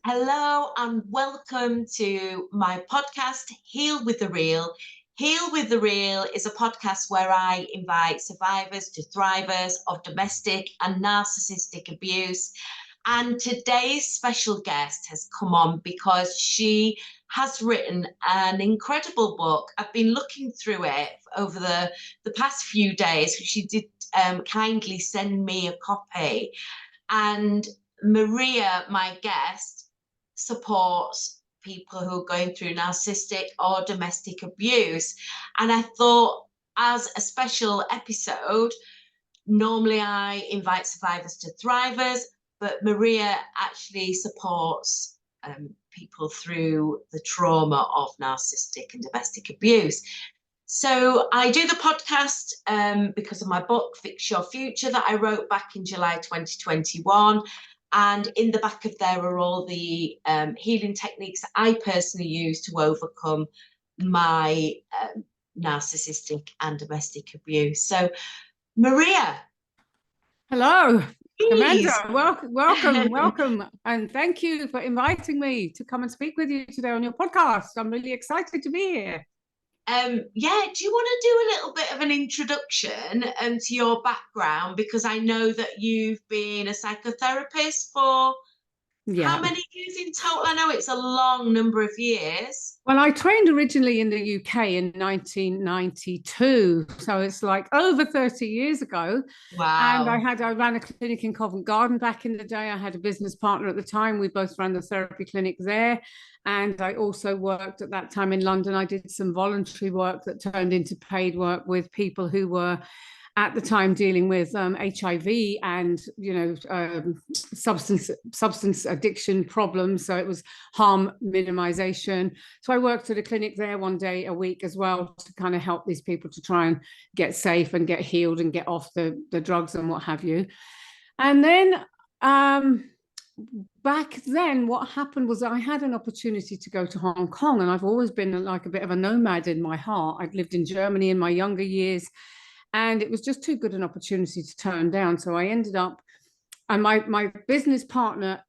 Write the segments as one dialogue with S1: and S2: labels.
S1: Hello and welcome to my podcast, Heal with the Real. Heal with the Real is a podcast where I invite survivors to thrivers of domestic and narcissistic abuse. And today's special guest has come on because she has written an incredible book. I've been looking through it over the past few days. She did kindly send me a copy. And Maria, my guest, supports people who are going through narcissistic or domestic abuse. And I thought, as a special episode, normally I invite survivors to thrivers, but Maria actually supports people through the trauma of narcissistic and domestic abuse. So I do the podcast because of my book, Fix Your Future, that I wrote back in July 2021. And in the back of there are all the healing techniques that I personally use to overcome my narcissistic and domestic abuse. So, Maria.
S2: Hello,
S1: Please.
S2: Amanda. Welcome. And thank you for inviting me to come and speak with you today on your podcast. I'm really excited to be here.
S1: Do you want to do a little bit of an introduction to your background? Because I know that you've been a psychotherapist for how many years in total? I know it's a long number of years.
S2: Well, I trained originally in the UK in 1992, so it's like over 30 years ago.
S1: Wow.
S2: And I ran a clinic in Covent Garden back in the day. I had a business partner at the time. We both ran the therapy clinic there. And I also worked at that time in London. I did some voluntary work that turned into paid work with people who were at the time dealing with HIV and substance addiction problems. So it was harm minimization. So I worked at a clinic there one day a week as well to kind of help these people to try and get safe and get healed and get off the drugs and what have you. And then back then what happened was I had an opportunity to go to Hong Kong, and I've always been like a bit of a nomad in my heart. I'd lived in Germany in my younger years, and it was just too good an opportunity to turn down. So I ended up, and my business partner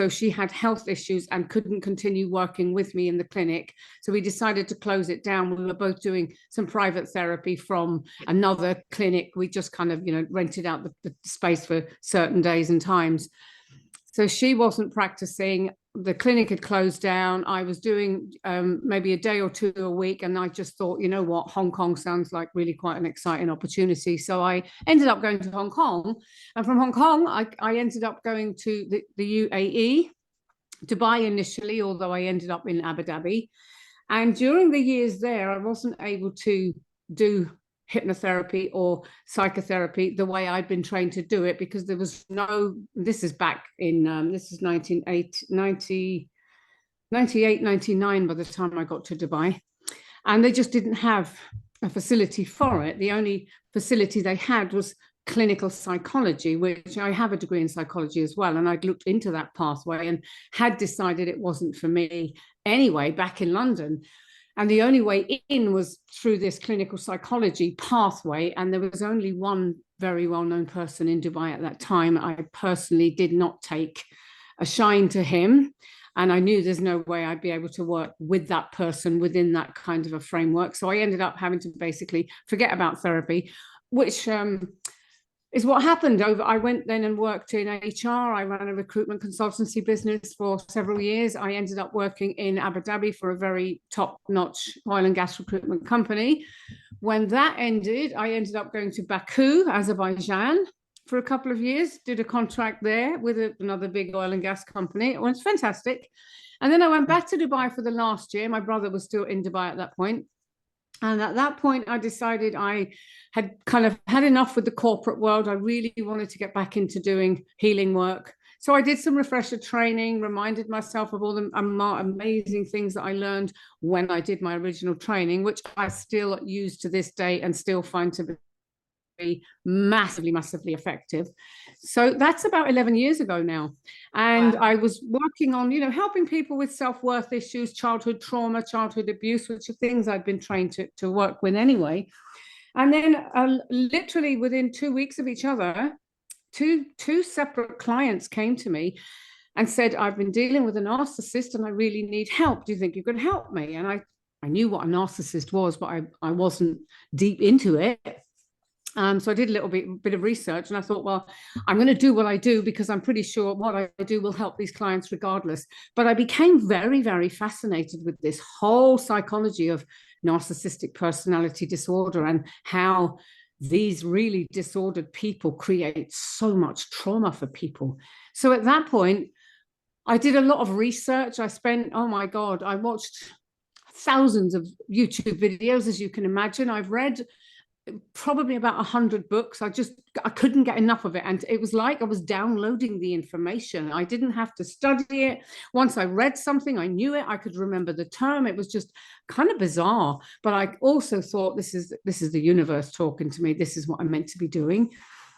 S2: she had health issues and couldn't continue working with me in the clinic. So we decided to close it down. We were both doing some private therapy from another clinic. We just kind of, rented out the space for certain days and times. So she wasn't practicing. The clinic had closed down. I was doing maybe a day or two a week. And I just thought, you know what, Hong Kong sounds like really quite an exciting opportunity. So I ended up going to Hong Kong. And from Hong Kong, I ended up going to the UAE, Dubai initially, although I ended up in Abu Dhabi. And during the years there, I wasn't able to do hypnotherapy or psychotherapy the way I'd been trained to do it, because there was this is back in this is 1998, 99 by the time I got to Dubai, and they just didn't have a facility for it. The only facility they had was clinical psychology, which I have a degree in psychology as well, and I'd looked into that pathway and had decided it wasn't for me anyway back in London. And the only way in was through this clinical psychology pathway. And there was only one very well-known person in Dubai at that time. I personally did not take a shine to him. And I knew there's no way I'd be able to work with that person within that kind of a framework. So I ended up having to basically forget about therapy, which is what happened. I went then and worked in HR. I ran a recruitment consultancy business for several years. I ended up working in Abu Dhabi for a very top-notch oil and gas recruitment company. When that ended, I ended up going to Baku, Azerbaijan, for a couple of years, did a contract there with another big oil and gas company. It was fantastic. And then I went back to Dubai for the last year. My brother was still in Dubai at that point. And at that point, I decided I had kind of had enough with the corporate world. I really wanted to get back into doing healing work. So I did some refresher training, reminded myself of all the amazing things that I learned when I did my original training, which I still use to this day and still find to be massively effective. So that's about 11 years ago now. And wow. I was working on, helping people with self-worth issues, childhood trauma, childhood abuse, which are things I'd been trained to work with anyway. And then literally within 2 weeks of each other, two separate clients came to me and said, I've been dealing with a narcissist and I really need help. Do you think you can help me? And I knew what a narcissist was, but I wasn't deep into it. So I did a little bit of research, and I thought, well, I'm going to do what I do because I'm pretty sure what I do will help these clients regardless. But I became very, very fascinated with this whole psychology of narcissistic personality disorder and how these really disordered people create so much trauma for people. So at that point, I did a lot of research. I spent, oh my God, I watched thousands of YouTube videos, as you can imagine. I've read probably about 100 books. I couldn't get enough of it, and it was like I was downloading the information. I didn't have to study it. Once I read something, I knew it. I could remember the term. It was just kind of bizarre, but I also thought, this is the universe talking to me. This is what I'm meant to be doing.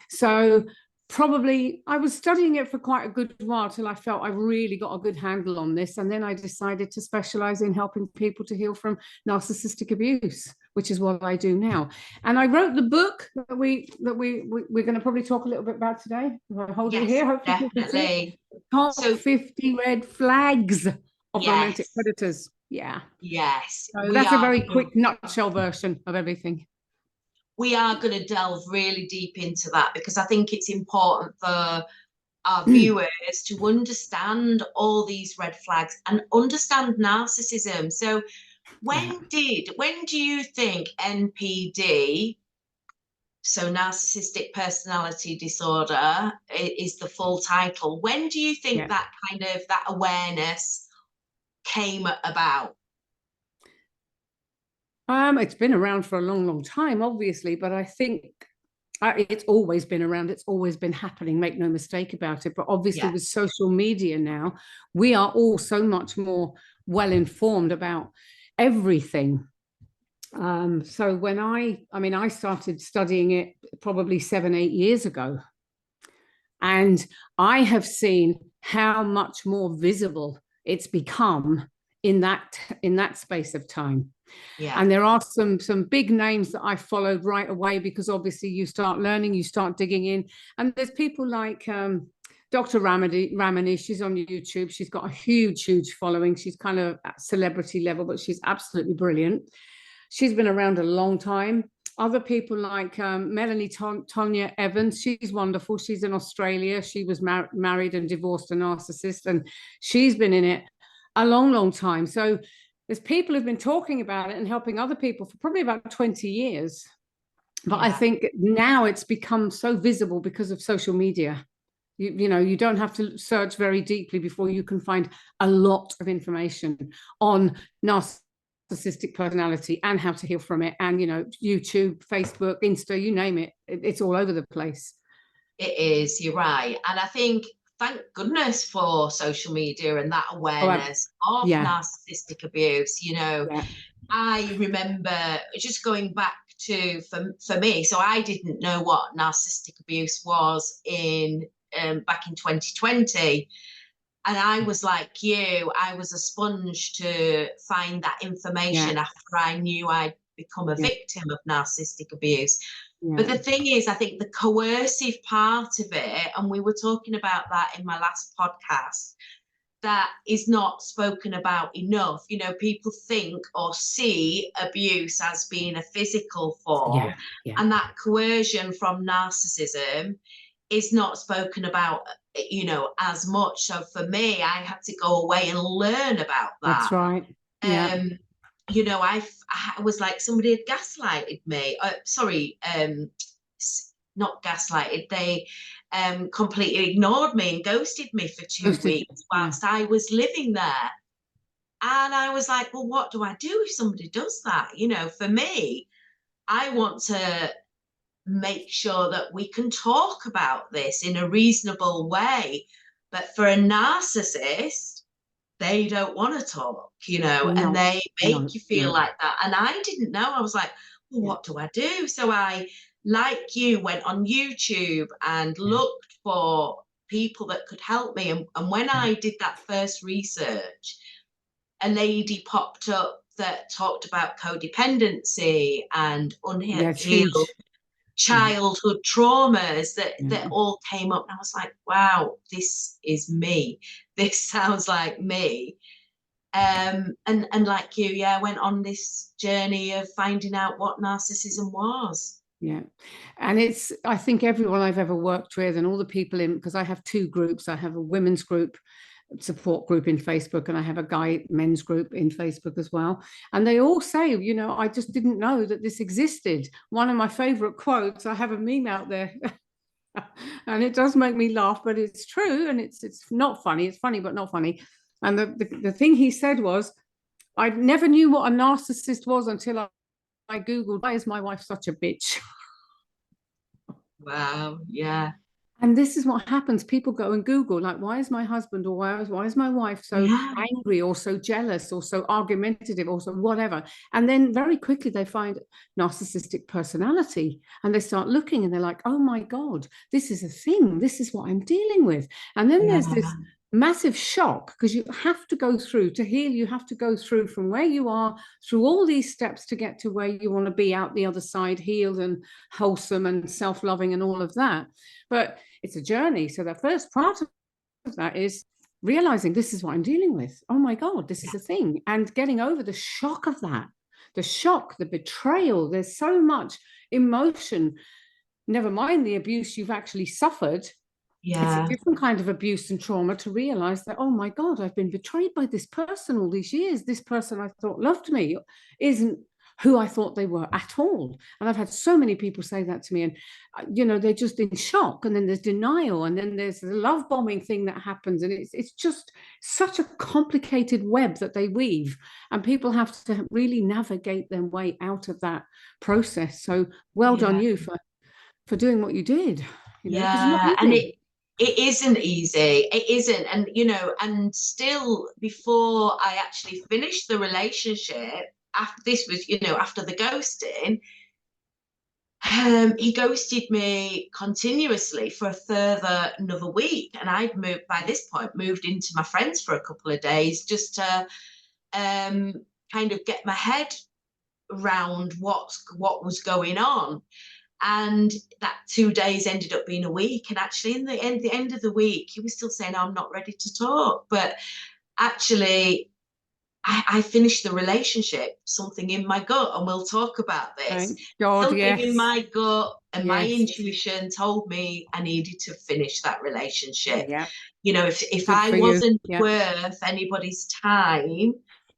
S2: So probably I was studying it for quite a good while till I felt I really got a good handle on this, and then I decided to specialize in helping people to heal from narcissistic abuse, which is what I do now. And I wrote the book that we're going to probably talk a little bit about today. I'll hold it here. Hopefully
S1: definitely.
S2: Top 50 red flags of romantic predators. Yeah.
S1: Yes.
S2: So that's a very quick nutshell version of everything.
S1: We are going to delve really deep into that because I think it's important for our viewers to understand all these red flags and understand narcissism. So when do you think NPD, so narcissistic personality disorder, is the full title? When do you think that awareness came about?
S2: It's been around for a long, long time, obviously, but I think it's always been around. It's always been happening. Make no mistake about it. But obviously, with social media now, we are all so much more well informed about everything. So when I started studying it probably 7-8 years ago, and I have seen how much more visible it's become in that space of time. Yeah. And there are some big names that I followed right away, because obviously you start learning, you start digging in, and there's people like Dr. Ramani. She's on YouTube. She's got a huge following. She's kind of at celebrity level, but she's absolutely brilliant. She's been around a long time. Other people like Melanie Tonya Evans. She's wonderful. She's in Australia. She was married and divorced a narcissist, and she's been in it a long, long time. So there's people who've been talking about it and helping other people for probably about 20 years. But I think now it's become so visible because of social media. You don't have to search very deeply before you can find a lot of information on narcissistic personality and how to heal from it. And, YouTube, Facebook, Insta, you name it, it's all over the place.
S1: It is, you're right. And I think, thank goodness for social media and that awareness of narcissistic abuse. I remember just going back to, for me, so I didn't know what narcissistic abuse was back in 2020. And I was like you, I was a sponge to find that information after I knew I'd become a victim of narcissistic abuse. But the thing is, I think the coercive part of it, and we were talking about that in my last podcast, that is not spoken about enough. People think or see abuse as being a physical form, and that coercion from narcissism is not spoken about, as much. So for me, I had to go away and learn about that.
S2: That's right.
S1: I was like, somebody had gaslighted me. Not gaslighted. They completely ignored me and ghosted me for 2 weeks whilst I was living there. And I was like, well, what do I do if somebody does that? For me, I want to make sure that we can talk about this in a reasonable way. But for a narcissist, they don't want to talk, and they make you feel like that. And I didn't know. I was like, well, what do I do? So I, like you, went on YouTube and looked for people that could help me. And when I did that first research, a lady popped up that talked about codependency and unhealed childhood traumas that all came up. And I was like, wow, this is me. This sounds like me. And like you, I went on this journey of finding out what narcissism was.
S2: Yeah. And I think everyone I've ever worked with and all the people because I have two groups. I have a women's group, support group in Facebook, and I have a guy men's group in Facebook as well. And they all say, I just didn't know that this existed. One of my favorite quotes, I have a meme out there. And it does make me laugh, but it's true. And it's not funny. It's funny, but not funny. And the thing he said was, I never knew what a narcissist was until I Googled, why is my wife such a bitch?
S1: Wow, yeah.
S2: And this is what happens. People go and Google, like, why is my husband or why is my wife so angry or so jealous or so argumentative or so whatever? And then very quickly they find narcissistic personality and they start looking and they're like, oh my God, this is a thing. This is what I'm dealing with. And then there's this massive shock because you have to go through to heal. You have to go through from where you are through all these steps to get to where you want to be out the other side, healed and wholesome and self-loving and all of that. But it's a journey. So the first part of that is realizing this is what I'm dealing with. Oh my God, this is a thing. And getting over the shock of that, the shock, the betrayal. There's so much emotion, never mind the abuse you've actually suffered.
S1: Yeah.
S2: It's a different kind of abuse and trauma to realize that, oh my God, I've been betrayed by this person all these years. This person I thought loved me isn't who I thought they were at all. And I've had so many people say that to me, and they're just in shock. And then there's denial, and then there's the love bombing thing that happens, and it's just such a complicated web that they weave, and people have to really navigate their way out of that process. So well done you for doing what you did.
S1: And it isn't easy. It isn't. And, and still before I actually finished the relationship, after this was, after the ghosting, he ghosted me continuously for a further another week. And I'd by this point, moved into my friends for a couple of days just to kind of get my head around what was going on. And that 2 days ended up being a week. And actually, in the end of the week, he was still saying, I'm not ready to talk. But actually, I finished the relationship, something in my gut, and we'll talk about this.
S2: Thank God,
S1: something in my gut and my intuition told me I needed to finish that relationship.
S2: Yeah.
S1: If I wasn't worth anybody's time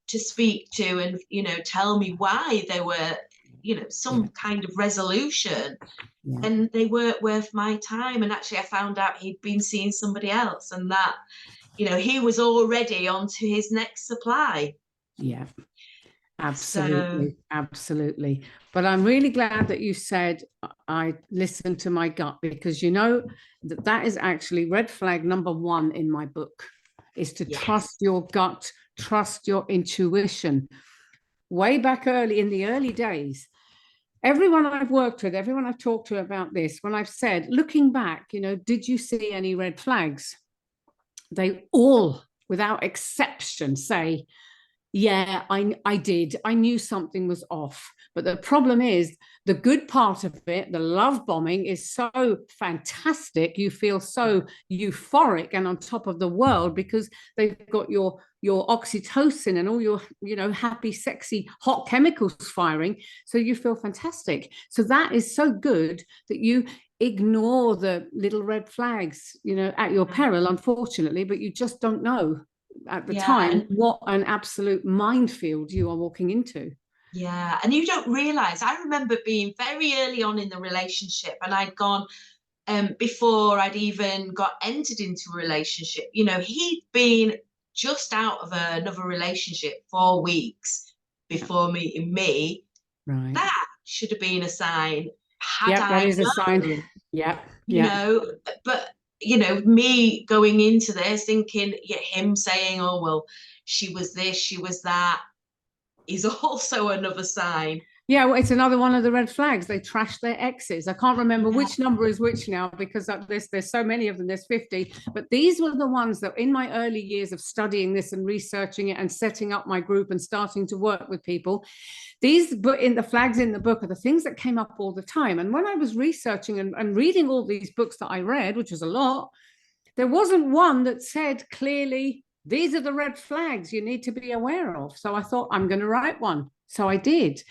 S1: to speak to and, tell me why they were, some kind of resolution, and they weren't worth my time. And actually I found out he'd been seeing somebody else, and that, he was already on to his next supply.
S2: Yeah, absolutely. Absolutely. But I'm really glad that you said I listened to my gut, because that is actually red flag number 1 in my book, is to trust your gut, trust your intuition. Way back in the early days, everyone I've worked with, everyone I've talked to about this, when I've said, looking back, did you see any red flags? They all, without exception, say, yeah, I did. I knew something was off. But the problem is, the good part of it, the love bombing, is so fantastic. You feel so euphoric and on top of the world because they've got your oxytocin and all your, happy, sexy, hot chemicals firing. So you feel fantastic. So that is so good that you ignore the little red flags, at your peril, unfortunately, but you just don't know at the time what an absolute minefield you are walking into.
S1: Yeah, and you don't realize. I remember being very early on in the relationship, and I'd gone before I'd even got entered into a relationship. He'd been just out of another relationship 4 weeks before meeting me. Right. That should have been a sign.
S2: That is a sign.
S1: But me going into this thinking, him saying, oh, well, she was this, she was that, is also another sign.
S2: Yeah, well, it's another one of the red flags. They trash their exes. I can't remember which number is which now, because there's so many of them. There's 50. But these were the ones that in my early years of studying this and researching it and setting up my group and starting to work with people, these in the flags in the book are the things that came up all the time. And when I was researching and reading all these books that I read, which was a lot, there wasn't one that said clearly, these are the red flags you need to be aware of. So I thought, I'm going to write one. So I did.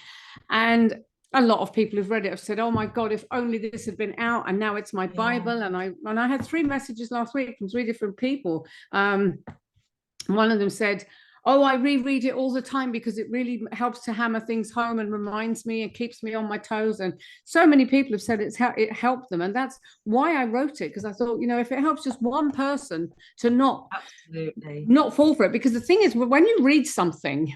S2: And a lot of people who've read it have said, oh my God, if only this had been out, and now it's my Bible. And I had 3 messages last week from 3 different people. One of them said, oh, I reread it all the time because it really helps to hammer things home and reminds me and keeps me on my toes. And so many people have said it helped them. And that's why I wrote it, because I thought, if it helps just one person to not fall for it. Because the thing is, when you read something,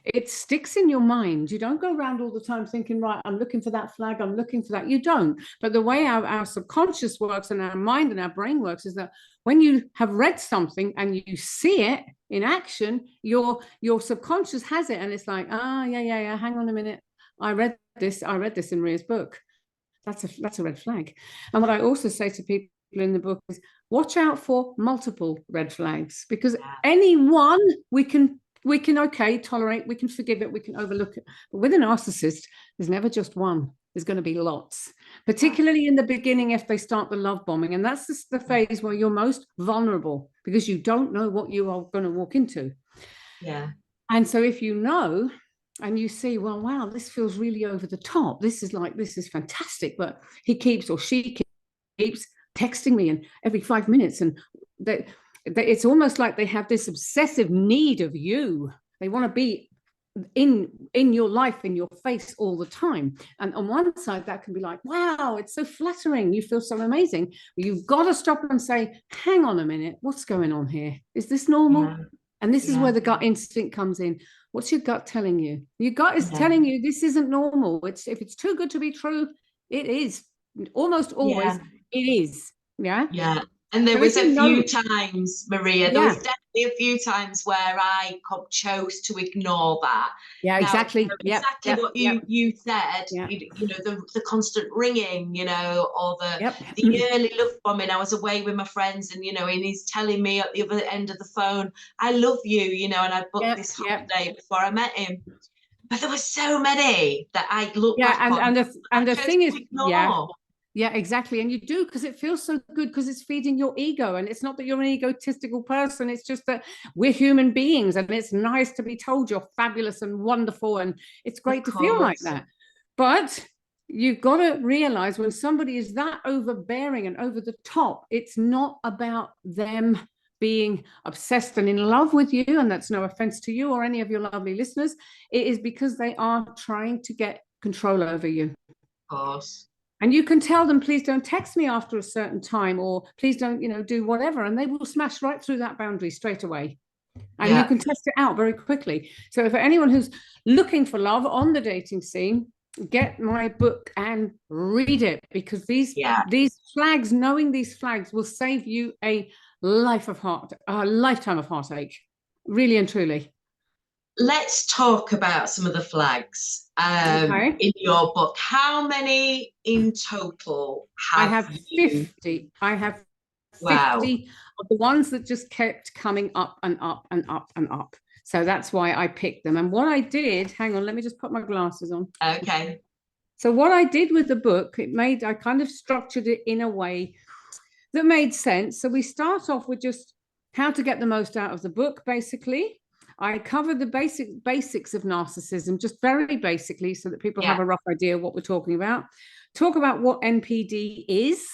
S2: it sticks in your mind. You don't go around all the time thinking, right, I'm looking for that flag, I'm looking for that. You don't. But the way our subconscious works and our mind and our brain works is that when you have read something and you see it in action, your subconscious has it, and it's like, yeah, hang on a minute, I read this in Maria's book. That's a red flag. And what I also say to people in the book is, watch out for multiple red flags, because any one we can tolerate, we can forgive it, we can overlook it. But with a narcissist, there's never just one. There's going to be lots, particularly in the beginning if they start the love bombing. And that's the phase where you're most vulnerable, because you don't know what you are going to walk into.
S1: Yeah.
S2: And so if you know, and you see, well, wow, this feels really over the top. This is fantastic. But he keeps, or she keeps texting me and every 5 minutes. And it's almost like they have this obsessive need of you. They want to be in your life, in your face all the time. And on one side, that can be like, wow, it's so flattering, you feel so amazing. You've got to stop and say, hang on a minute, what's going on here? Is this normal? And this is where the gut instinct comes in. What's your gut telling you? Your gut is telling you this isn't normal. If it's too good to be true, it is. Almost always it is. Yeah.
S1: And there was a few times, Maria, there was definitely a few times where I chose to ignore that.
S2: Yeah, exactly.
S1: Exactly what you said, the constant ringing, or the early love bombing. I was away with my friends and he's telling me at the other end of the phone, I love you, and I booked this holiday before I met him. But there were so many that I looked back on.
S2: And the thing is, yeah, exactly. And you do, because it feels so good, because it's feeding your ego. And it's not that you're an egotistical person. It's just that we're human beings, and it's nice to be told you're fabulous and wonderful. And it's great to feel like that. But you've got to realize, when somebody is that overbearing and over the top, it's not about them being obsessed and in love with you. And that's no offense to you or any of your lovely listeners. It is because they are trying to get control over you.
S1: Of course.
S2: And you can tell them, please don't text me after a certain time, or please don't, do whatever. And they will smash right through that boundary straight away. And you can test it out very quickly. So for anyone who's looking for love on the dating scene, get my book and read it, because these flags, knowing these flags, will save you a lifetime of heartache, really and truly.
S1: Let's talk about some of the flags in your book. How many in total have you?
S2: I have 50. I have 50 of the ones that just kept coming up and up and up and up. So that's why I picked them. And what I did, hang on, let me just put my glasses on.
S1: Okay.
S2: So what I did with the book, I kind of structured it in a way that made sense. So we start off with just how to get the most out of the book, basically. I cover the basics of narcissism, just very basically, so that people have a rough idea of what we're talking about. Talk about what NPD is,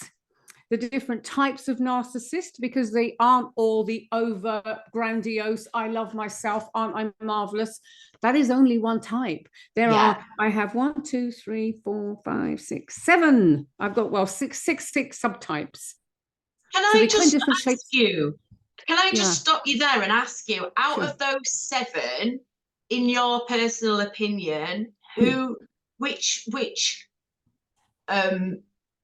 S2: the different types of narcissist, because they aren't all the over grandiose, I love myself, aren't I marvelous? That is only one type. I have 1, 2, 3, 4, 5, 6, 7. I've got, six subtypes.
S1: Can I just ask you? Can I just stop you there and ask you, out of those 7, in your personal opinion, which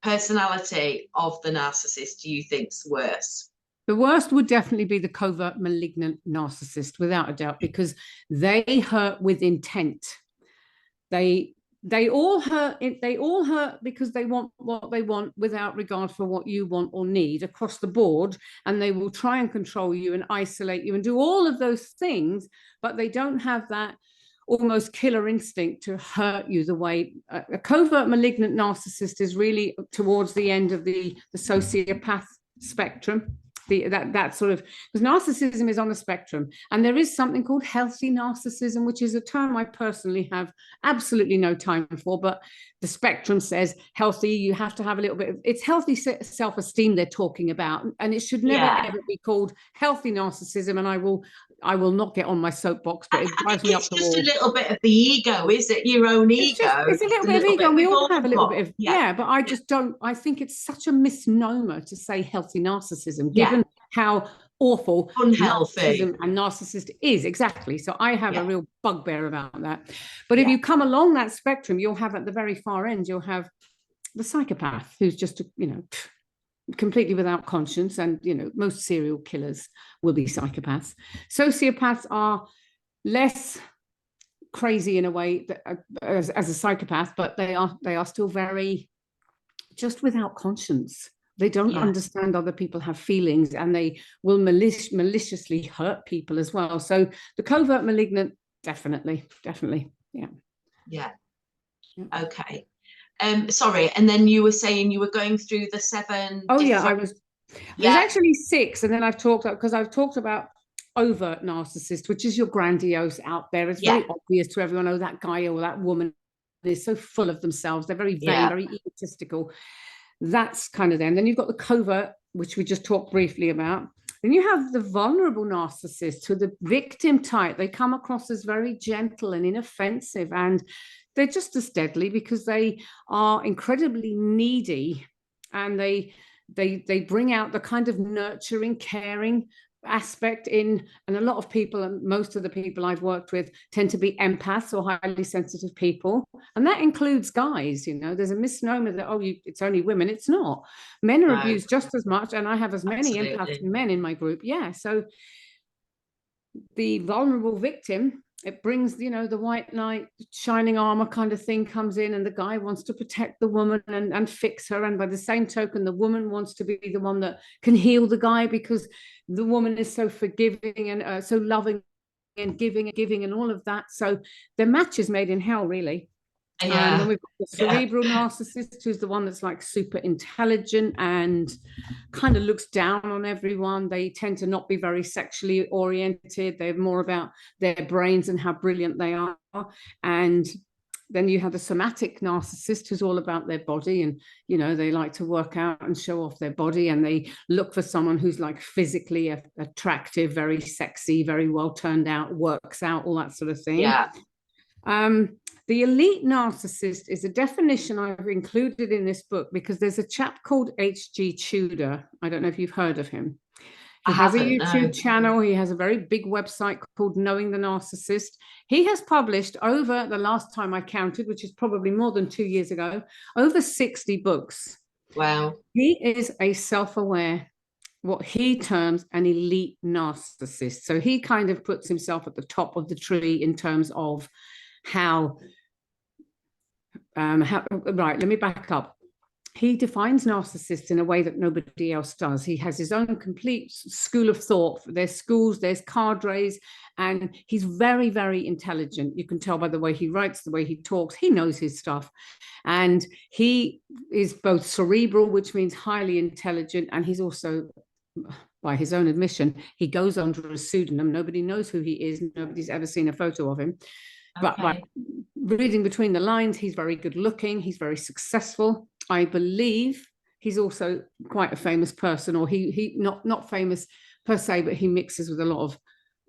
S1: personality of the narcissist do you think's worse?
S2: The worst would definitely be the covert malignant narcissist, without a doubt, because they hurt with intent. They they all hurt. They all hurt because they want what they want without regard for what you want or need across the board. And they will try and control you and isolate you and do all of those things, but they don't have that almost killer instinct to hurt you the way a covert malignant narcissist is really towards the end of the sociopath spectrum. That sort of, because narcissism is on a spectrum, and there is something called healthy narcissism, which is a term I personally have absolutely no time for, but the spectrum says healthy, you have to have a little bit of, it's healthy self-esteem they're talking about, and it should never ever be called healthy narcissism. And I will not get on my soapbox, but it drives me up the wall.
S1: It's just a little bit of the ego, is it? Your own ego.
S2: It's a little bit of ego, and we all have a little bit of, but I just don't, I think it's such a misnomer to say healthy narcissism, given how awful
S1: unhealthy
S2: and narcissist is. Exactly. So I have a real bugbear about that. But if you come along that spectrum, you'll have at the very far end, you'll have the psychopath who's just, completely without conscience. And, most serial killers will be psychopaths. Sociopaths are less crazy in a way as a psychopath, but they are still very just without conscience. They don't understand other people have feelings, and they will maliciously hurt people as well. So the covert malignant, definitely. Yeah.
S1: Okay. Sorry, and then you were saying you were going through the 7.
S2: Oh yeah, I was. There's actually 6, and then I've talked about overt narcissist, which is your grandiose out there. It's very obvious to everyone. Oh, that guy or that woman is so full of themselves. They're very vain, very egotistical. That's kind of them. Then you've got the covert, which we just talked briefly about. Then you have the vulnerable narcissist, who are the victim type. They come across as very gentle and inoffensive, and they're just as deadly because they are incredibly needy, and they bring out the kind of nurturing, caring aspect in, and a lot of people, and most of the people I've worked with, tend to be empaths or highly sensitive people, and that includes guys. There's a misnomer that it's only women. It's not. Men are abused just as much, and I have as many empath men in my group. So the vulnerable victim, it brings, the white knight shining armor kind of thing comes in, and the guy wants to protect the woman and fix her. And by the same token, the woman wants to be the one that can heal the guy, because the woman is so forgiving and so loving and giving and all of that. So the match is made in hell, really. And then we've got the cerebral narcissist, who's the one that's like super intelligent and kind of looks down on everyone. They tend to not be very sexually oriented. They're more about their brains and how brilliant they are. And then you have the somatic narcissist, who's all about their body, and they like to work out and show off their body, and they look for someone who's like physically attractive, very sexy, very well turned out, works out, all that sort of thing. The elite narcissist is a definition I've included in this book because there's a chap called H.G. Tudor. I don't know if you've heard of him. He has a YouTube channel. He has a very big website called Knowing the Narcissist. He has published, over the last time I counted, which is probably more than 2 years ago, over 60 books.
S1: Wow.
S2: He is a self-aware, what he terms an elite narcissist. So he kind of puts himself at the top of the tree in terms of how right, let me back up. He defines narcissists in a way that nobody else does. He has his own complete school of thought. There's schools, there's cadres, and he's very, very intelligent. You can tell by the way he writes, the way he talks. He knows his stuff. And he is both cerebral, which means highly intelligent, and he's also, by his own admission, he goes under a pseudonym. Nobody knows who he is. Nobody's ever seen a photo of him. But by reading between the lines, he's very good looking. He's very successful. I believe he's also quite a famous person, or he not famous per se, but he mixes with a lot of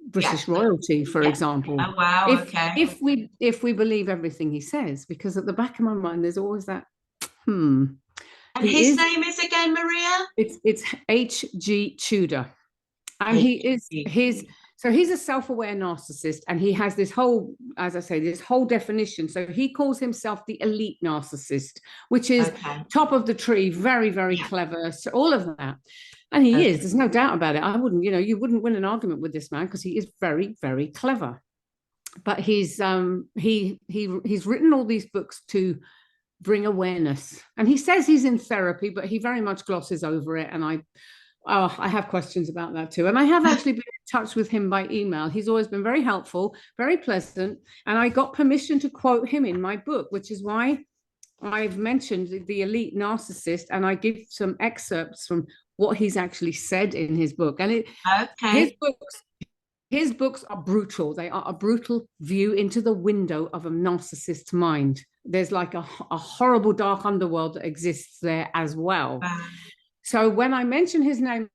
S2: British royalty, for example.
S1: Oh, wow.
S2: If we believe everything he says, because at the back of my mind, there's always that, And
S1: his name is again, Maria?
S2: It's H.G. Tudor. And so he's a self-aware narcissist, and he has this whole, as I say, this whole definition. So he calls himself the elite narcissist, which is top of the tree, very, very clever, so all of that. And he is, there's no doubt about it. I wouldn't, you wouldn't win an argument with this man because he is very, very clever. but he's written all these books to bring awareness, and he says he's in therapy, but he very much glosses over it, and I have questions about that too. And I have actually been in touch with him by email. He's always been very helpful, very pleasant, and I got permission to quote him in my book, which is why I've mentioned the elite narcissist, and I give some excerpts from what he's actually said in his book. And his books are brutal. They are a brutal view into the window of a narcissist's mind. There's like a horrible dark underworld that exists there as well.
S1: Wow.
S2: So when I mention his name,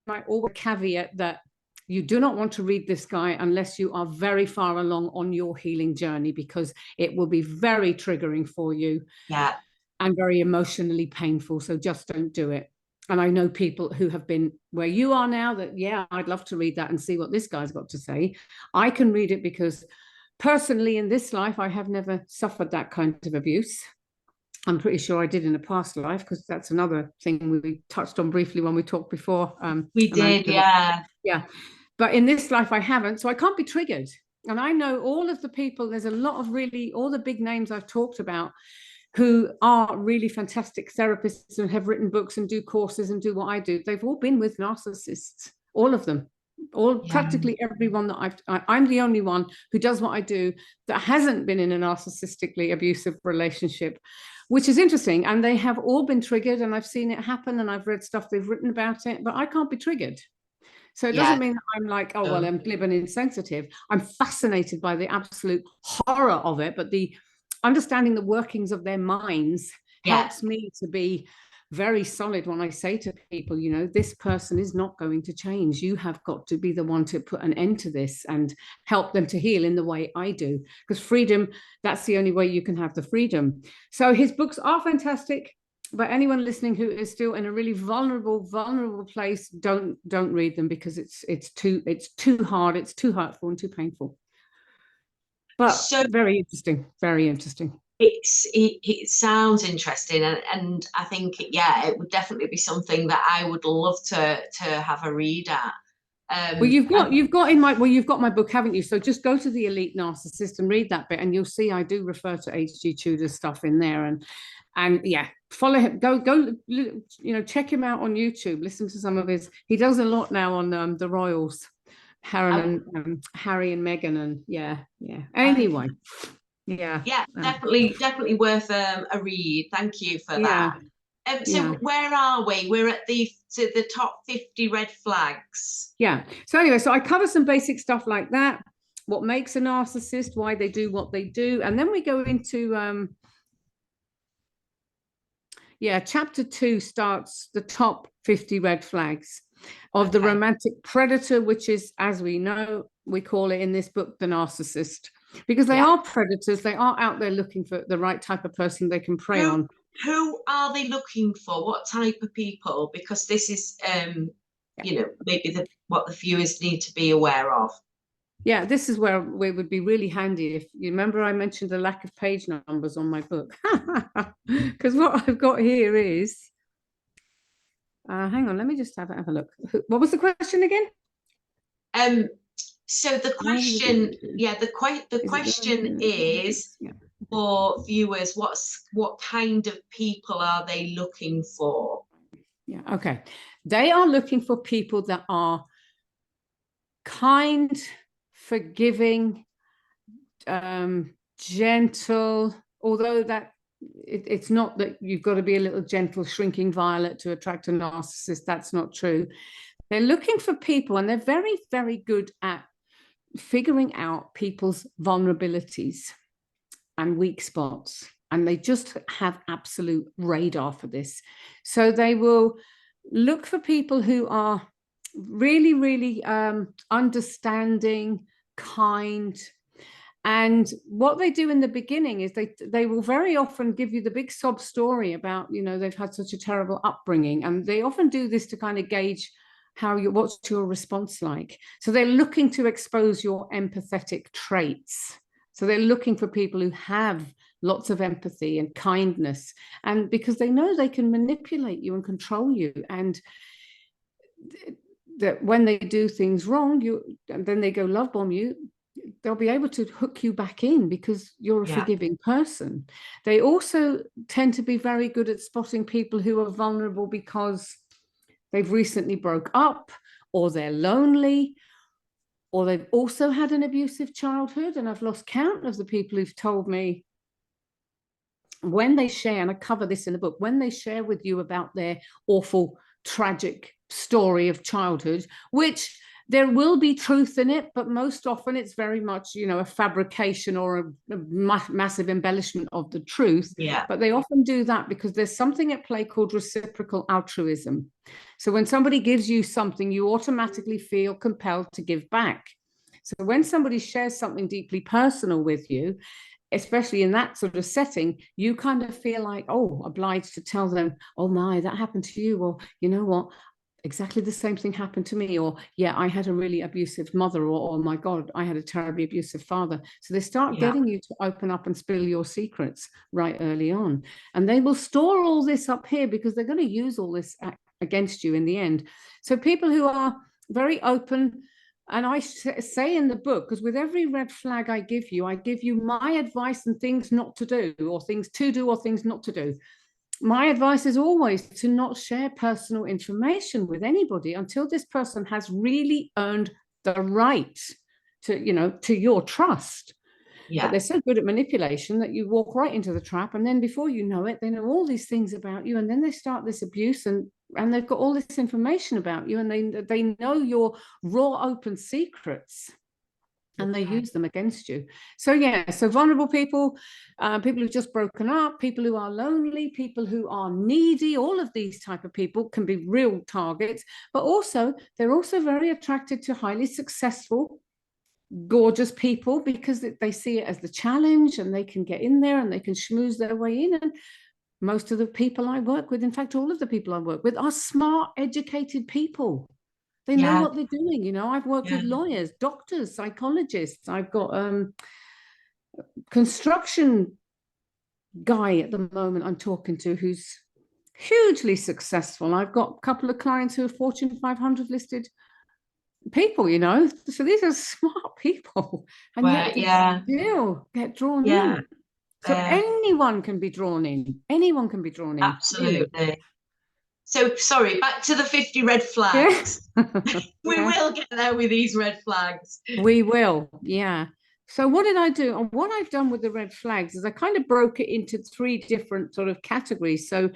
S2: I always caveat that you do not want to read this guy unless you are very far along on your healing journey, because it will be very triggering for you, and very emotionally painful. So just don't do it. And I know people who have been where you are now that, yeah, I'd love to read that and see what this guy's got to say. I can read it because personally in this life, I have never suffered that kind of abuse. I'm pretty sure I did in a past life, because that's another thing we touched on briefly when we talked before.
S1: We did, yeah.
S2: But in this life, I haven't, so I can't be triggered. And I know all of the people, there's a lot of really, all the big names I've talked about who are really fantastic therapists and have written books and do courses and do what I do. They've all been with narcissists, all of them. Practically everyone that I'm the only one who does what I do that hasn't been in a narcissistically abusive relationship, which is interesting. And they have all been triggered, and I've seen it happen, and I've read stuff they've written about it, but I can't be triggered. So it doesn't mean that I'm like, oh, well, I'm glib and insensitive. I'm fascinated by the absolute horror of it, but the understanding the workings of their minds helps me to be very solid when I say to people, you know, this person is not going to change. You have got to be the one to put an end to this and help them to heal in the way I do. Because freedom, that's the only way you can have the freedom. So his books are fantastic. But anyone listening who is still in a really vulnerable place, don't read them, because it's too hard, it's too hurtful and too painful. But so, very interesting.
S1: It sounds interesting, and I think it would definitely be something that I would love to have a read at.
S2: Well, you've got my book, haven't you? So just go to the Elite Narcissist and read that bit, and you'll see I do refer to H.G. Tudor's stuff in there, and follow him. Go, you know, check him out on YouTube. Listen to some of his. He does a lot now on the Royals, Harry and Meghan, and Anyway,
S1: definitely worth a read. Thank you for that. So where are we? We're at the top 50 red flags.
S2: So anyway, so I cover some basic stuff like that. What makes a narcissist? Why they do what they do, and then we go into chapter 2 starts the top 50 red flags of the romantic predator, which is, as we know, we call it in this book, the narcissist, because they are predators. They are out there looking for the right type of person they can prey on.
S1: Who are they looking for? What type of people? Because this is, you know, maybe what the viewers need to be aware of.
S2: Yeah, this is where we would be really handy. If you remember, I mentioned the lack of page numbers on my book, because what I've got here is, hang on, let me just have a look. What was the question again?
S1: So the question, the question is for viewers, what kind of people are they looking for?
S2: Okay. They are looking for people that are kind, forgiving, gentle, although that it's not that you've got to be a little gentle shrinking violet to attract a narcissist. That's not true. They're looking for people, and they're very, very good at figuring out people's vulnerabilities and weak spots, and they just have absolute radar for this. So they will look for people who are really, really understanding, kind. And what they do in the beginning is they will very often give you the big sob story about, you know, they've had such a terrible upbringing, and they often do this to kind of gauge what's your response like. So they're looking to expose your empathetic traits. So they're looking for people who have lots of empathy and kindness, and because they know they can manipulate you and control you, and that when they do things wrong, and then they go love bomb you, they'll be able to hook you back in because you're a forgiving person. They also tend to be very good at spotting people who are vulnerable because they've recently broke up, or they're lonely, or they've also had an abusive childhood. And I've lost count of the people who've told me, when they share, and I cover this in the book, when they share with you about their awful, tragic story of childhood, which there will be truth in it, but most often it's very much, a fabrication or a massive embellishment of the truth.
S1: Yeah.
S2: But they often do that because there's something at play called reciprocal altruism. So when somebody gives you something, you automatically feel compelled to give back. So when somebody shares something deeply personal with you, especially in that sort of setting, you kind of feel like, obliged to tell them, oh my, that happened to you, or you know what, exactly the same thing happened to me, or yeah, I had a really abusive mother, or oh my God, I had a terribly abusive father. So they start getting you to open up and spill your secrets right early on. And they will store all this up here because they're going to use all this against you in the end. So people who are very open, and I say in the book, because with every red flag I give you my advice and things not to do, or things to do, or things not to do. My advice is always to not share personal information with anybody until this person has really earned the right to your trust. Yeah. But they're so good at manipulation that you walk right into the trap, and then before you know it, they know all these things about you, and then they start this abuse, and they've got all this information about you, and they know your raw, open secrets, and they use them against you. So so vulnerable people, people who've just broken up, people who are lonely, people who are needy, all of these type of people can be real targets. But also, they're also very attracted to highly successful, gorgeous people because they see it as the challenge, and they can get in there and they can schmooze their way in. And most of the people I work with, in fact, all of the people I work with, are smart, educated people. They know what they're doing. I've worked with lawyers, doctors, psychologists. I've got construction guy at the moment I'm talking to who's hugely successful. I've got a couple of clients who are Fortune 500 listed people, so these are smart people, and yet they still get drawn in. So anyone can be drawn in.
S1: Absolutely. Really. So sorry, back to the 50 red flags. We will get there with these red flags.
S2: We will. So what did I do? And what I've done with the red flags is I kind of broke it into 3 different sort of categories. So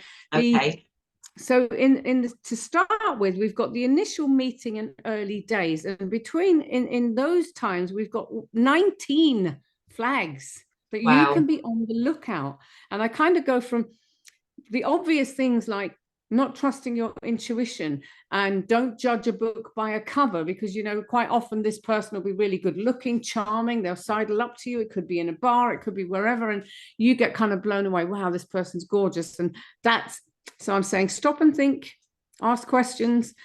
S2: So to start with, we've got the initial meeting and early days, and between in those times we've got 19 flags that you can be on the lookout. And I kind of go from the obvious things like not trusting your intuition, and don't judge a book by a cover, because quite often this person will be really good looking, charming, they'll sidle up to you, it could be in a bar, it could be wherever, and you get kind of blown away, wow, this person's gorgeous. And so I'm saying stop and think, ask questions.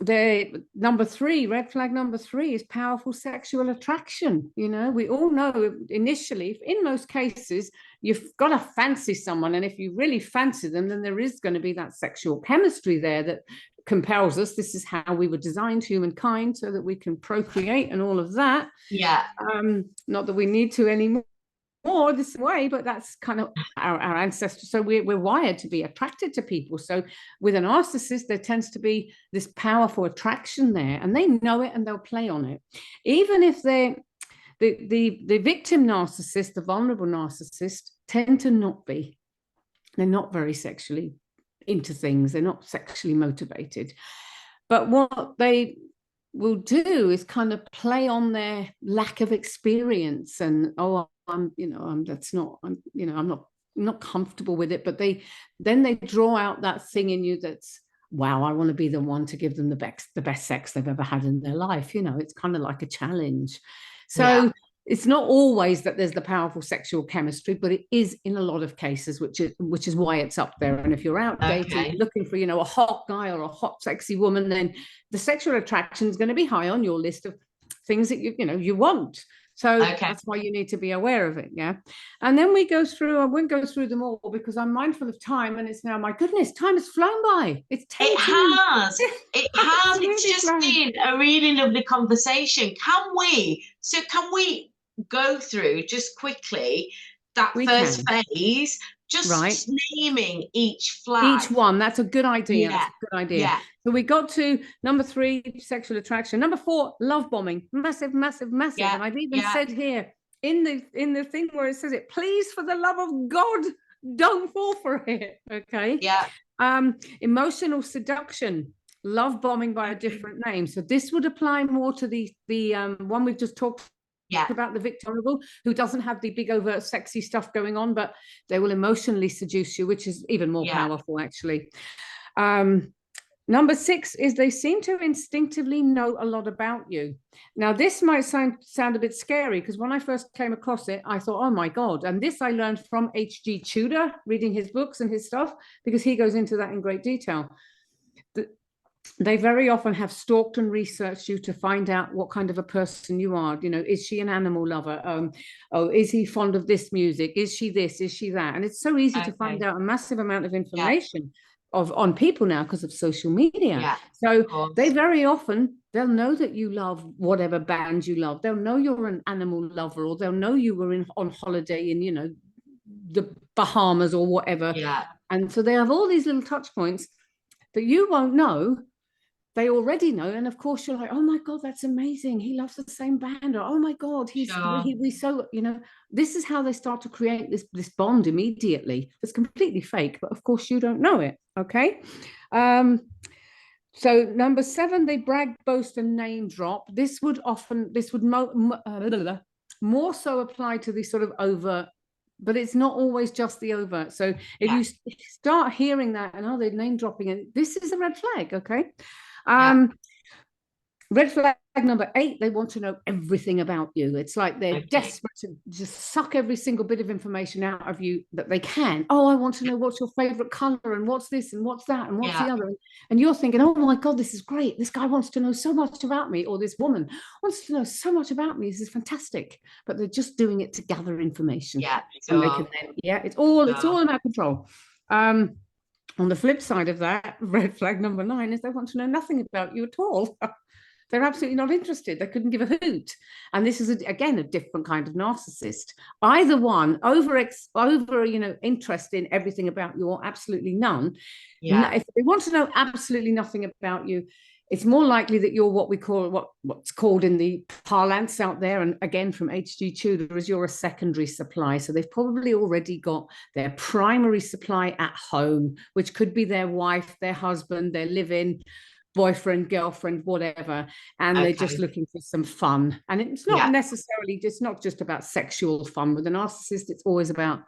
S2: The number 3, red flag number 3, is powerful sexual attraction. We all know initially, in most cases, you've got to fancy someone. And if you really fancy them, then there is going to be that sexual chemistry there that compels us. This is how we were designed, humankind, so that we can procreate and all of that. Not that we need to anymore this way, but that's kind of our ancestors. So we're wired to be attracted to people. So with a narcissist, there tends to be this powerful attraction there, and they know it and they'll play on it. Even if they're the victim narcissist, the vulnerable narcissist, tend to not be. They're not very sexually into things. They're not sexually motivated. But what they will do is kind of play on their lack of experience, and I'm not comfortable with it. But they draw out that thing in you that's, wow, I want to be the one to give them the best sex they've ever had in their life. It's kind of like a challenge. So it's not always that there's the powerful sexual chemistry, but it is in a lot of cases, which is why it's up there. And if you're out dating, looking for, a hot guy or a hot, sexy woman, then the sexual attraction is going to be high on your list of things that you want. So that's why you need to be aware of it. Yeah. And then we go through, I won't go through them all because I'm mindful of time, and it's now, my goodness, time has flown by. It's 10
S1: It has. It has.
S2: It's
S1: It's
S2: really
S1: just
S2: flown.
S1: been a really lovely conversation. Can we go through just quickly that first phase, just naming each flag?
S2: Each one. That's a good idea.
S1: Yeah.
S2: That's a good idea.
S1: Yeah.
S2: So we got to number 3, sexual attraction. Number 4, love bombing. Massive, massive, massive.
S1: Yeah.
S2: And I've even said here in the thing where it says it, please, for the love of God, don't fall for it. Okay.
S1: Yeah.
S2: Emotional seduction, love bombing by a different name. So this would apply more to the one we've just talked about, the vulnerable, who doesn't have the big overt sexy stuff going on, but they will emotionally seduce you, which is even more powerful, actually. Number 6 is they seem to instinctively know a lot about you. Now, this might sound a bit scary, because when I first came across it, I thought, oh my God. And this I learned from H.G. Tudor, reading his books and his stuff, because he goes into that in great detail. They very often have stalked and researched you to find out what kind of a person you are. You know, is she an animal lover? Oh, is he fond of this music? Is she this? Is she that? And it's so easy to find out a massive amount of information on people now because of social media. So they very often, they'll know that you love whatever band you love. They'll know you're an animal lover, or they'll know you were on holiday in, you know, the Bahamas or whatever. And so they have all these little touch points that you won't know. They already know, and of course you're like, oh my God, that's amazing, he loves the same band, or oh my God, we so, you know, this is how they start to create this bond immediately. It's completely fake, but of course you don't know it. Okay. So number 7, they brag, boast, and name drop. This would more so apply to the sort of overt, but it's not always just the overt. So if you start hearing that and they're name dropping, and this is a red flag. Okay. Red flag number 8, they want to know everything about you. It's like they're desperate to just suck every single bit of information out of you that they can. Oh, I want to know what's your favorite color, and what's this, and what's that, and what's the other. And you're thinking, oh my God, this is great. This guy wants to know so much about me, or this woman wants to know so much about me. This is fantastic. But they're just doing it to gather information. And they can then, it's all about control. On the flip side of that, red flag number 9 is they want to know nothing about you at all. They're absolutely not interested. They couldn't give a hoot. And this is, again, a different kind of narcissist. Either one, over interest in everything about you, or absolutely none. If they want to know absolutely nothing about you, it's more likely that you're what we call, what's called in the parlance out there, and again from H.G. Tudor, is you're a secondary supply. So they've probably already got their primary supply at home, which could be their wife, their husband, their live-in boyfriend, girlfriend, whatever, and they're just looking for some fun. And it's not necessarily, it's not just about sexual fun with a narcissist. It's always about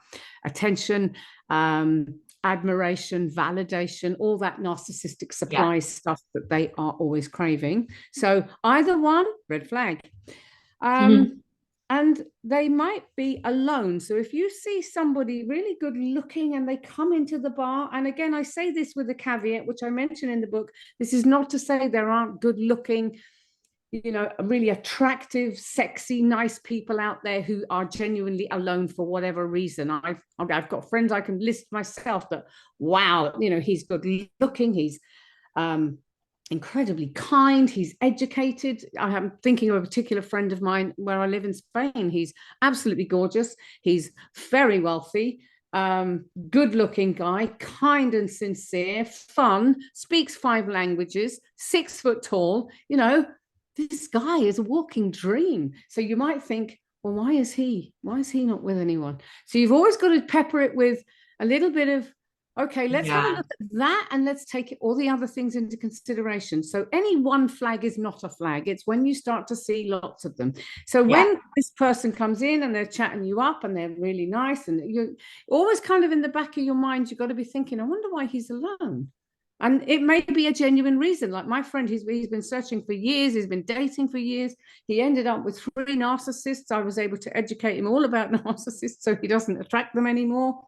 S2: attention, admiration, validation, all that narcissistic supply stuff that they are always craving. So either one, red flag. And they might be alone. So if you see somebody really good looking and they come into the bar, and again, I say this with a caveat, which I mentioned in the book, this is not to say there aren't good looking, you know, really attractive, sexy, nice people out there who are genuinely alone for whatever reason. I've got friends I can list myself that, wow, you know, he's good looking, he's incredibly kind, he's educated. I am thinking of a particular friend of mine where I live in Spain. He's absolutely gorgeous, he's very wealthy, good looking guy, kind and sincere, fun, speaks 5 languages, 6 foot tall. You know, this guy is a walking dream. So you might think, well, why is he not with anyone? So you've always got to pepper it with a little bit of, okay, let's have a look at that, and let's take all the other things into consideration. So any one flag is not a flag. It's when you start to see lots of them. So when this person comes in and they're chatting you up and they're really nice, and you're always kind of in the back of your mind, you've got to be thinking, I wonder why he's alone. And it may be a genuine reason. Like my friend, he's been searching for years. He's been dating for years. He ended up with 3 narcissists. I was able to educate him all about narcissists, so he doesn't attract them anymore.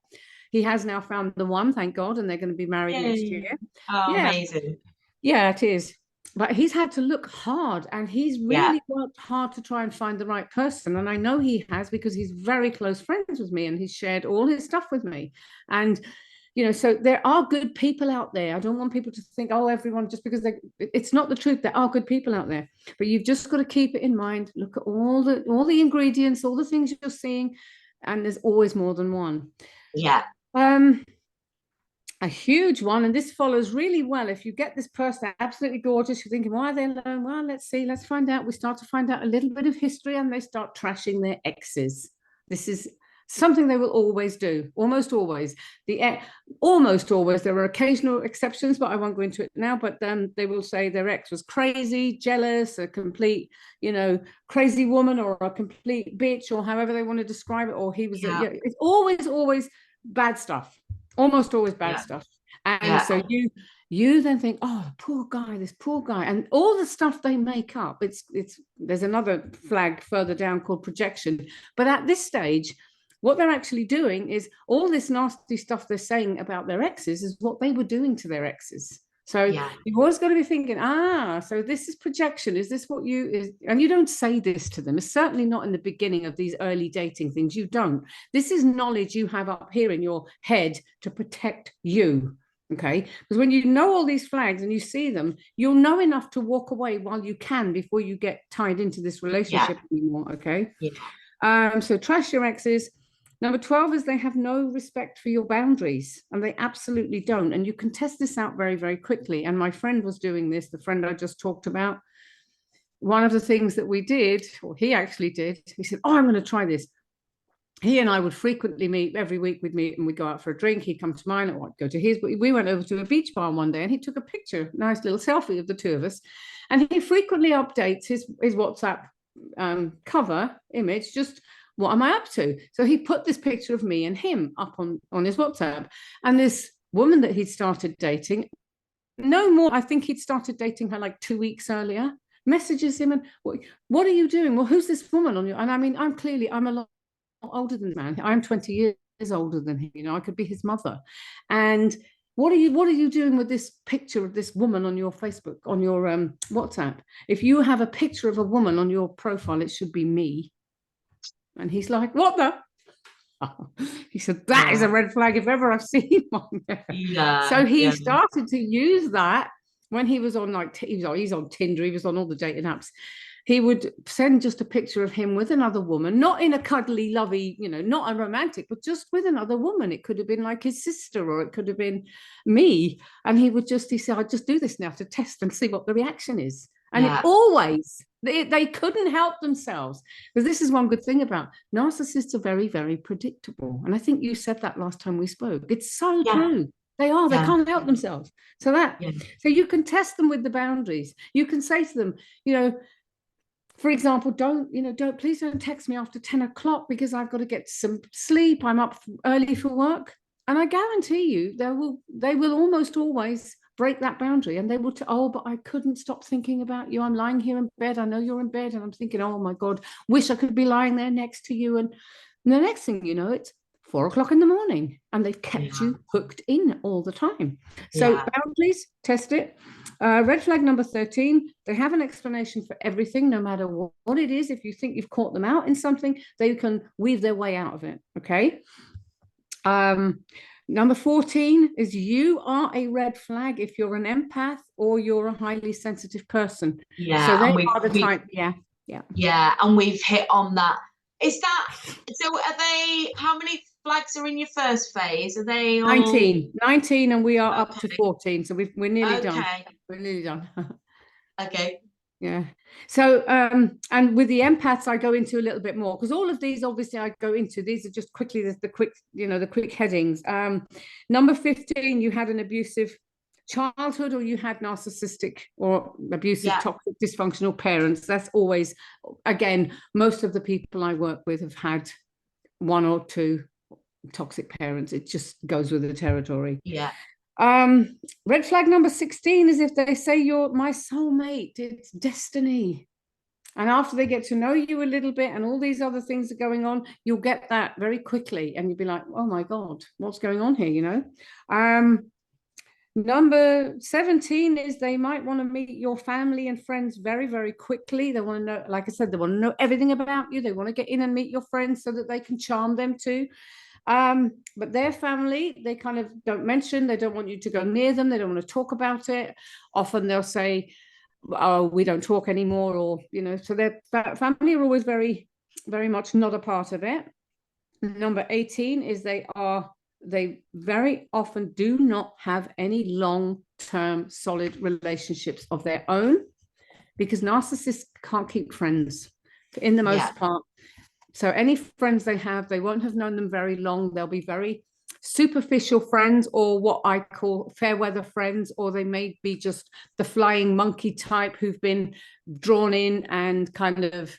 S2: He has now found the one, thank God, and they're going to be married next year.
S1: Oh, amazing.
S2: Yeah, it is. but he's had to look hard, and he's really worked hard to try and find the right person. And I know he has, because he's very close friends with me and he's shared all his stuff with me. And so there are good people out there. I don't want people to think, oh, everyone, just because it's not the truth. There are good people out there, but you've just got to keep it in mind. Look at all the ingredients, all the things you're seeing, and there's always more than one.
S1: Yeah.
S2: A huge one, and this follows really well. If you get this person absolutely gorgeous, you're thinking, why are they alone? Well, let's see, let's find out. We start to find out a little bit of history, and they start trashing their exes. This is something they will always do, almost always. Almost always. There are occasional exceptions, but I won't go into it now. But they will say their ex was crazy, jealous, a complete, crazy woman, or a complete bitch, or however they want to describe it. Or he was. It's always bad stuff. Almost always bad stuff. And so you then think, oh, this poor guy, and all the stuff they make up. There's another flag further down called projection. But at this stage, what they're actually doing is all this nasty stuff they're saying about their exes is what they were doing to their exes. So you've always got to be thinking, so this is projection. Is this what and you don't say this to them. It's certainly not in the beginning of these early dating things. You don't. This is knowledge you have up here in your head to protect you. Okay. Because when you know all these flags and you see them, you'll know enough to walk away while you can before you get tied into this relationship anymore. Okay. Yeah. So trash your exes. Number 12 is they have no respect for your boundaries, and they absolutely don't. And you can test this out very, very quickly. And my friend was doing this, the friend I just talked about. One of the things that we did, or he actually did, he said, I'm going to try this. He and I would frequently meet. Every week we'd meet and we'd go out for a drink. He'd come to mine, or I'd go to his. But we went over to a beach bar one day, and he took a picture, nice little selfie of the two of us. And he frequently updates his WhatsApp cover image, just what am I up to? So he put this picture of me and him up on his WhatsApp. And this woman that he'd started dating, no more, I think he'd started dating her like 2 weeks earlier, messages him and, what are you doing? Well, who's this woman on you? And I mean, I'm a lot older than the man. I'm 20 years older than him. I could be his mother. And what are you doing with this picture of this woman on your Facebook, on your WhatsApp? If you have a picture of a woman on your profile, it should be me. And he's like, what the? He said, that is a red flag if ever I've seen one. So he started to use that when he was on, he's on Tinder, he was on all the dating apps. He would send just a picture of him with another woman, not in a cuddly, lovey, not a romantic, but just with another woman. It could have been like his sister, or it could have been me. And he said, I just do this now to test and see what the reaction is. And it always, they couldn't help themselves. Because this is one good thing about narcissists are very, very predictable. And I think you said that last time we spoke. It's so true. They are. They can't help themselves. So so you can test them with the boundaries. You can say to them, for example, please don't text me after 10 o'clock because I've got to get some sleep. I'm up early for work. And I guarantee you they will almost always break that boundary, and they will but I couldn't stop thinking about you. I'm lying here in bed. I know you're in bed, and I'm thinking, oh my God, wish I could be lying there next to you. And the next thing you know, it's 4 o'clock in the morning, and they've kept you hooked in all the time. So boundaries, test it. Red flag number 13, they have an explanation for everything, no matter what it is. If you think you've caught them out in something, they can weave their way out of it. Okay. Number 14 is you are a red flag if you're an empath or you're a highly sensitive person. So they are the type.
S1: And we've hit on that. Is that so? Are they? How many flags are in your first phase? Are they all...
S2: 19, and we are up to 14. So we're nearly done. We're nearly done.
S1: Okay.
S2: Yeah. So and with the empaths I go into a little bit more, because all of these obviously I go into. These are just quickly the quick headings. Number 15, you had an abusive childhood, or you had narcissistic or abusive, toxic, dysfunctional parents. That's always, again, most of the people I work with have had one or two toxic parents. It just goes with the territory. Red flag number 16 is if they say you're my soulmate, it's destiny. And after they get to know you a little bit and all these other things are going on, you'll get that very quickly, and you'll be like, oh my God, what's going on here, Number 17 is they might want to meet your family and friends very, very quickly. They want to know, like I said, they want to know everything about you. They want to get in and meet your friends so that they can charm them too. But their family, they kind of don't mention, they don't want you to go near them. They don't want to talk about it. Often they'll say, oh, we don't talk anymore, or, you know, so their family are always very, very much not a part of it. Number 18 is they very often do not have any long-term solid relationships of their own, because narcissists can't keep friends in the most part. So any friends they have, they won't have known them very long. They'll be very superficial friends, or what I call fair weather friends, or they may be just the flying monkey type who've been drawn in and kind of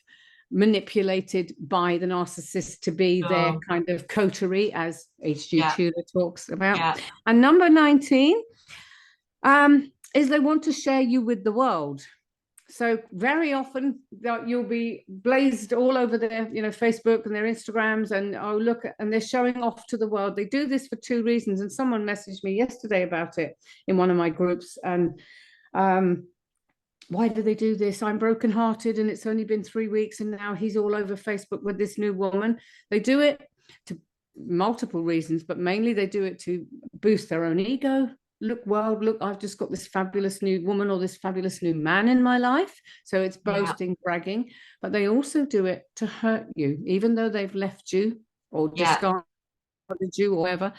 S2: manipulated by the narcissist to be their kind of coterie, as H.G. Tudor talks about. And number 19 is they want to share you with the world. So very often you'll be blazed all over their, you know, Facebook and their Instagrams, and oh, look, and they're showing off to the world. They do this for two reasons. And someone messaged me yesterday about it in one of my groups. And why do they do this? I'm brokenhearted and it's only been 3 weeks and now he's all over Facebook with this new woman. They do it to multiple reasons, but mainly they do it to boost their own ego. Look, world, look, I've just got this fabulous new woman or this fabulous new man in my life. So it's boasting, bragging, but they also do it to hurt you, even though they've left you or discarded you or whatever.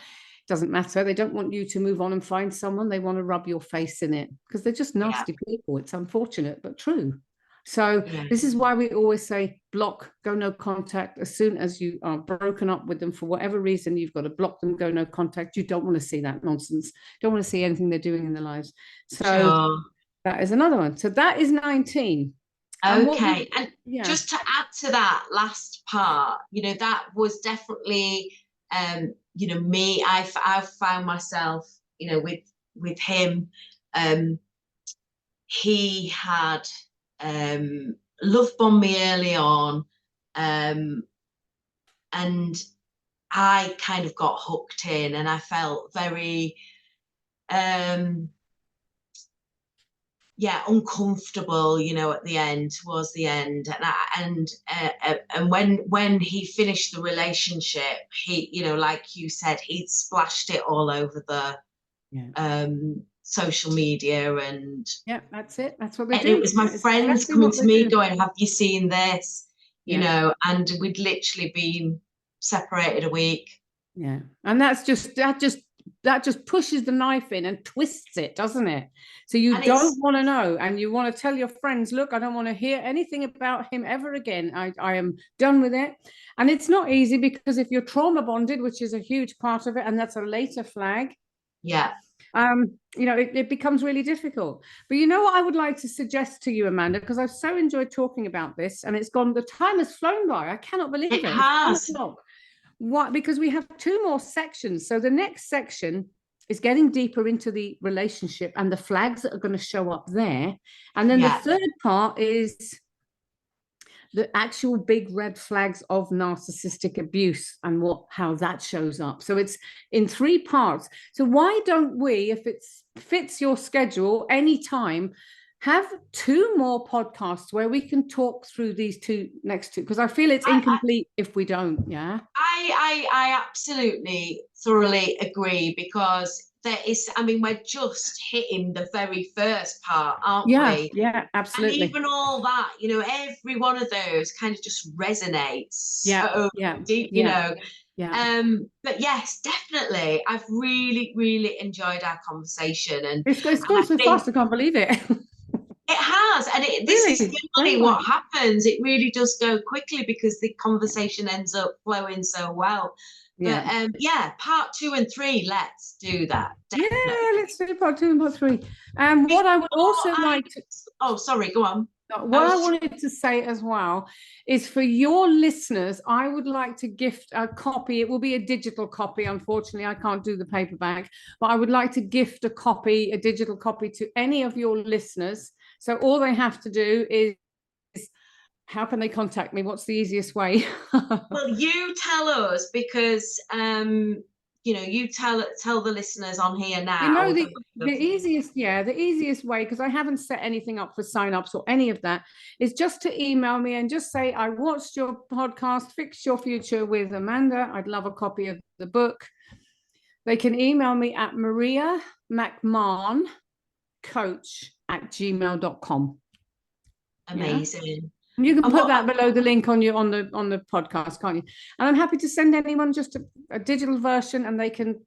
S2: Doesn't matter. They don't want you to move on and find someone. They want to rub your face in it because they're just nasty people. It's unfortunate, but true. So this is why we always say block, go no contact. As soon as you are broken up with them for whatever reason, you've got to block them, go no contact. You don't want to see that nonsense. Don't want to see anything they're doing in their lives. So that is another one. So that is 19.
S1: Okay. And just to add to that last part, you know, that was definitely, you know, me, I've found myself, you know, with him, he had love bombed me early on, and I kind of got hooked in, and I felt very uncomfortable, you know, at the end, towards the end. And when he finished the relationship, he, you know, like you said, he'd splashed it all over the social media, and
S2: that's it. That's what they do.
S1: It was my friends coming to me going, have you seen this? You know, and we'd literally been separated a week.
S2: Yeah. And that just pushes the knife in and twists it, doesn't it? So you don't want to know, and you want to tell your friends, look, I don't want to hear anything about him ever again. I am done with it. And it's not easy, because if you're trauma bonded, which is a huge part of it, and that's a later flag, you know, it becomes really difficult. But you know what I would like to suggest to you, Amanda, because I've so enjoyed talking about this, and it's gone, the time has flown by. I cannot believe it.
S1: It has.
S2: What? Because we have 2 more sections. So the next section is getting deeper into the relationship and the flags that are going to show up there. And then the third part is the actual big red flags of narcissistic abuse and how that shows up. So it's in 3 parts. So why don't we, if it fits your schedule, anytime, have 2 more podcasts where we can talk through these next two, because I feel it's incomplete if we don't.
S1: I absolutely thoroughly agree, because there is, I mean, we're just hitting the very first part, aren't we?
S2: Yeah, absolutely.
S1: And even all that, you know, every one of those kind of just resonates so deep, you know. But yes, definitely, I've really, really enjoyed our conversation, and
S2: it's going so fast, I can't believe it.
S1: It has, and this is generally what happens. It really does go quickly because the conversation ends up flowing so well. But part 2 and 3, let's do that. Definitely.
S2: Yeah, let's do part 2 and part 3. What I would also like to...
S1: Oh, sorry, go on.
S2: What I wanted to say as well is, for your listeners, I would like to gift a copy. It will be a digital copy. Unfortunately, I can't do the paperback, but I would like to gift a digital copy to any of your listeners. So all they have to do is, how can they contact me? What's the easiest way?
S1: Well, you tell us, because, you you tell the listeners on here now.
S2: You know, the easiest way, because I haven't set anything up for sign-ups or any of that, is just to email me and just say, I watched your podcast, Fix Your Future with Amanda. I'd love a copy of the book. They can email me at Maria McMahon coach@gmail.com.
S1: Amazing.
S2: Yeah? You can put that below the link on the podcast, can't you? And I'm happy to send anyone just a digital version, and they can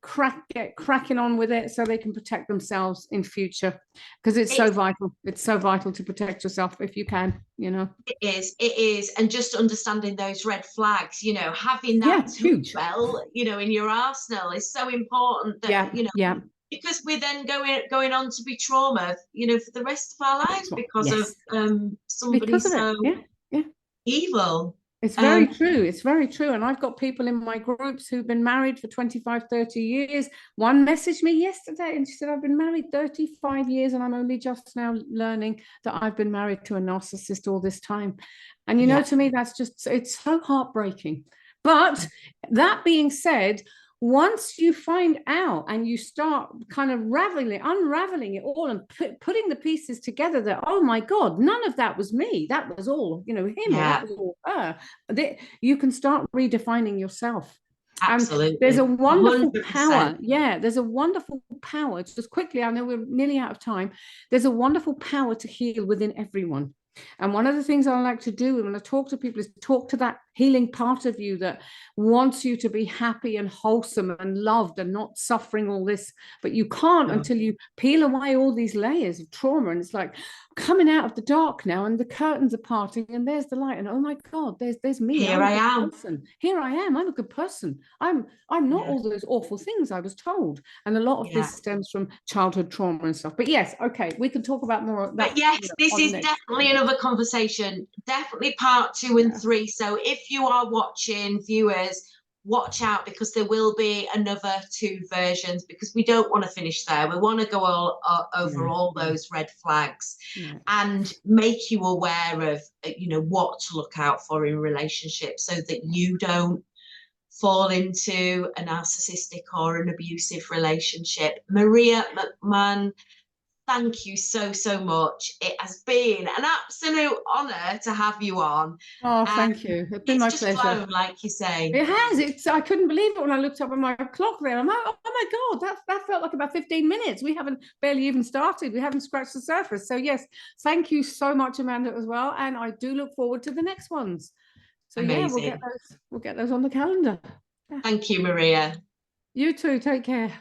S2: get cracking on with it, so they can protect themselves in future, because it's so vital. It's so vital to protect yourself if you can. It
S1: is, and just understanding those red flags. Having that
S2: huge.
S1: Well, in your arsenal is so important. That because we're then going on to be trauma, for the rest of our lives because of somebody evil.
S2: It's very true. It's very true. And I've got people in my groups who've been married for 25, 30 years. One messaged me yesterday and she said, I've been married 35 years and I'm only just now learning that I've been married to a narcissist all this time. And, to me, it's so heartbreaking. But that being said, once you find out and you start kind of unraveling it all and putting the pieces together, that, oh my God, none of that was me. That was all, him. That was all her. You can start redefining yourself.
S1: Absolutely.
S2: There's a wonderful
S1: 100%.
S2: power. Yeah, there's a wonderful power. Just quickly, I know we're nearly out of time. There's a wonderful power to heal within everyone. And one of the things I like to do when I talk to people is talk to that healing part of you that wants you to be happy and wholesome and loved and not suffering all this. But you can't until you peel away all these layers of trauma. And it's like coming out of the dark now, and the curtains are parting, and there's the light. And oh my God, there's me.
S1: Here I am.
S2: Here I am. I'm a good person. I'm not all those awful things I was told. And a lot of this stems from childhood trauma and stuff. But yes, okay, we can talk about more of that.
S1: But yes, this is definitely another conversation. Definitely part 2 and 3. So if you are watching, viewers, watch out, because there will be another 2 versions, because we don't want to finish there. We want to go over all those red flags and make you aware of what to look out for in relationships, so that you don't fall into a narcissistic or an abusive relationship. Maria McMahon, thank you so much. It has been an absolute honour to have you on.
S2: Oh, thank you. It's been my pleasure.
S1: Flown, like you say.
S2: It has. I couldn't believe it when I looked up at my clock there. I'm like, oh my God, that felt like about 15 minutes. We haven't barely even started. We haven't scratched the surface. So yes, thank you so much, Amanda, as well. And I do look forward to the next ones. So
S1: amazing.
S2: We'll get those on the calendar.
S1: Thank you, Maria.
S2: You too. Take care.